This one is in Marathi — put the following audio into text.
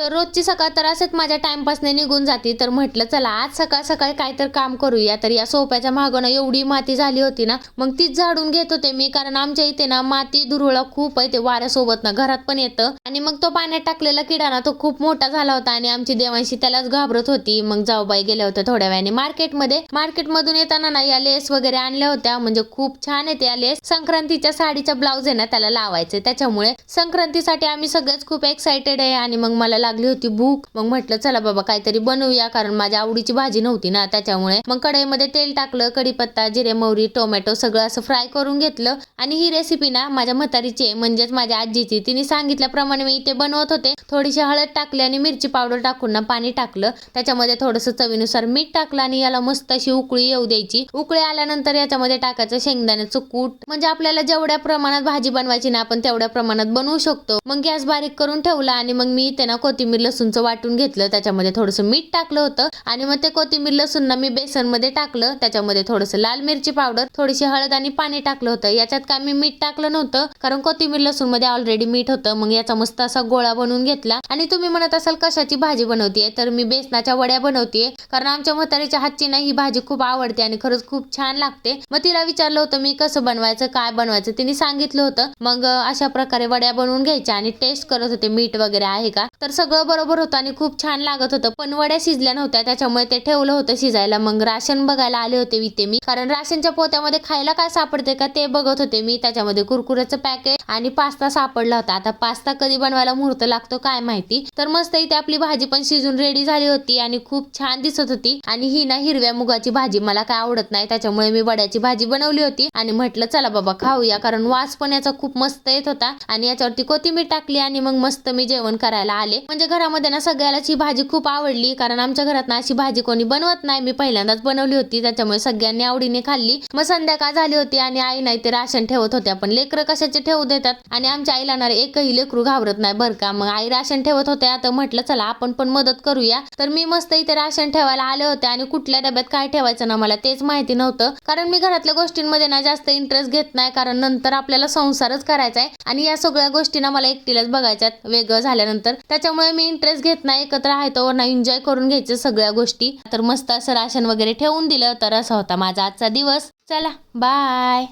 तर रोजची सकाळ तर असंच माझ्या टाइमपासने निघून जाते. तर म्हटलं चला आज सकाळ सकाळी काहीतरी काम करूया. तर या सोफ्याच्या मागं ना एवढी माती झाली होती ना, मग तीच झाडून घेत होते मी. कारण आमच्या इथे ना माती धुरळा खूप आहे, ते वाऱ्यासोबत ना घरात पण येतं. आणि मग तो पाण्यात टाकलेला किडा ना तो खूप मोठा झाला होता आणि आमची देवांशी त्यालाच घाबरत होती. मग जाऊबाई गेल्या होत्या थोड्या वेळाने मार्केटमधून येताना ना या लेस वगैरे आणल्या होत्या. म्हणजे खूप छान आहे त्या लेस. संक्रांतीच्या साडीचा ब्लाऊज आहे ना त्याला लावायचे, त्याच्यामुळे संक्रांतीसाठी आम्ही सगळेच खूप एक्साइटेड आहे. आणि मग मला लागली होती भूक. मग म्हटलं चला बाबा काहीतरी बनवूया, कारण माझ्या आवडीची भाजी नव्हती ना, त्याच्यामुळे मग कढईमध्ये तेल टाकलं, कढीपत्ता, जिरे, मोहरी, टोमॅटो सगळं असं फ्राय करून घेतलं. आणि ही रेसिपी ना माझ्या म्हातारीची आहे, म्हणजेच माझ्या आजीची. तिने सांगितल्याप्रमाणे मी इथे बनवत होते. थोडीशी हळद टाकली आणि मिरची पावडर टाकून ना पाणी टाकलं, त्याच्यामध्ये थोडंसं चवीनुसार मीठ टाकलं आणि याला मस्त अशी उकळी येऊ द्यायची. उकळी आल्यानंतर याच्यामध्ये टाकायचं शेंगदाण्याचं कूट. म्हणजे आपल्याला जेवढ्या प्रमाणात भाजी बनवायची ना आपण तेवढ्या प्रमाणात बनवू शकतो. मग गॅस बारीक करून ठेवला आणि मग मी इथे ना कोथिंबीर लसूणचं वाटून घेतलं, त्याच्यामध्ये थोडंसं मीठ टाकलं होतं. आणि मग ते कोथिंबीर लसूण ना मी बेसनमध्ये टाकलं, त्याच्यामध्ये थोडंसं लाल मिरची पावडर, थोडीशी हळद आणि पाणी टाकलं होतं. याच्यात काय मी मीठ टाकलं नव्हतं, कारण कोथिंबीर लसूण मध्ये ऑलरेडी मीठ होतं. मग याचा मस्त असा गोळा बनवून घेतला. आणि तुम्ही म्हणत असाल कशाची भाजी बनवतीये, तर मी बेसनाच्या वड्या बनवतीये. कारण आमच्या म्हातारीच्या हातची ना ही भाजी खूप आवडते आणि खरंच खूप छान लागते. मग तिला विचारलं होतं मी कसं बनवायचं, काय बनवायचं, तिने सांगितलं होतं. मग अशा प्रकारे वड्या बनवून घ्यायच्या आणि टेस्ट करत होते मीठ वगैरे आहे का. तर सगळं बरोबर होतं आणि खूप छान लागत होतं. पण वड्या शिजल्या नव्हत्या, त्याच्यामुळे ते ठेवलं होतं शिजायला. मग राशन बघायला आले होते इथे मी, कारण राशनच्या पोत्यामध्ये खायला काय सापडते का ते बघत होते मी. त्याच्यामध्ये कुरकुऱ्याचं पॅकेट आणि पास्ता सापडला होता. आता पास्ता कधी बनवायला मुहूर्त लागतो काय माहिती. तर मस्त इथे आपली भाजी पण शिजून रेडी झाली होती आणि खूप छान दिसत होती. आणि ही ना हिरव्या मुगाची भाजी मला काय आवडत नाही, त्याच्यामुळे मी वड्याची भाजी बनवली होती. आणि म्हटलं चला बाबा खाऊया, कारण वास पण याचा खूप मस्त येत होता. आणि याच्यावरती कोथिंबीर टाकली आणि मग मस्त मी जेवण करायला आले. म्हणजे घरामध्ये ना सगळ्यालाच ही भाजी खूप आवडली, कारण आमच्या घरात ना अशी भाजी कोणी बनवत नाही. मी पहिल्यांदाच बनवली होती, त्याच्यामुळे सगळ्यांनी आवडीने खाल्ली. मग संध्याकाळ झाली होती आणि आई नाही ते राशन ठेवत होत्या. पण लेकरं कशाचे ठेवू देतात, आणि आमच्या आईला ना एकही लेकरू घाबरत नाही बरं का. मग आई राशन ठेवत होत्या, तर म्हटलं चला आपण पण मदत करूया. तर मी मस्त इथे राशन ठेवायला आले होते आणि कुठल्या डब्यात काय ठेवायचं ना मला तेच माहिती नव्हतं. कारण मी घरातल्या गोष्टींमध्ये ना जास्त इंटरेस्ट घेत नाही, कारण नंतर आपल्याला संसारच करायचा आहे आणि या सगळ्या गोष्टी ना मला एकटीलाच बघायच्यात वेगळं झाल्यानंतर. त्याच्यामुळे मी इंटरेस्ट घेत नाही, एकत्र आहे तो ना एन्जॉय करून घ्यायचं सगळ्या गोष्टी. तर मस्त असं राशन वगैरे ठेवून दिलं. तर असा होता माझा आजचा दिवस. चला बाय.